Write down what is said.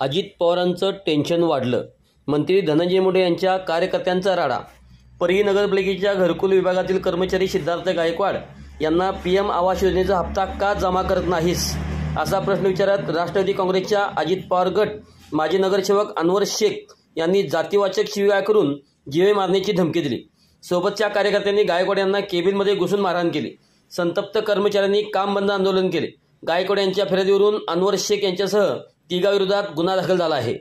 अजित पवारांचं टेन्शन वाढलं. मंत्री धनंजय मुंडे यांच्या कार्यकर्त्यांचा राडा. परळी नगरपालिकेच्या घरकुल विभागातील कर्मचारी सिद्धार्थ गायकवाड यांना पीएम आवास योजनेचा हप्ता का जमा करत नाहीस असा प्रश्न विचारत राष्ट्रवादी काँग्रेसच्या अजित पवार गट माजी नगरसेवक अनवर शेख यांनी जातीवाचक शिवीगाळ करून जीवे मारण्याची धमकी दिली. सोबतच्या कार्यकर्त्यांनी गायकवाड यांना केबिनमध्ये घुसून मारहाण केली. संतप्त कर्मचाऱ्यांनी काम बंद आंदोलन केले. गायकवाड यांच्या फिर्यादीवरून अनवर शेख यांच्यासह तिघांविरोधात गुन्हा दाखल झाला आहे.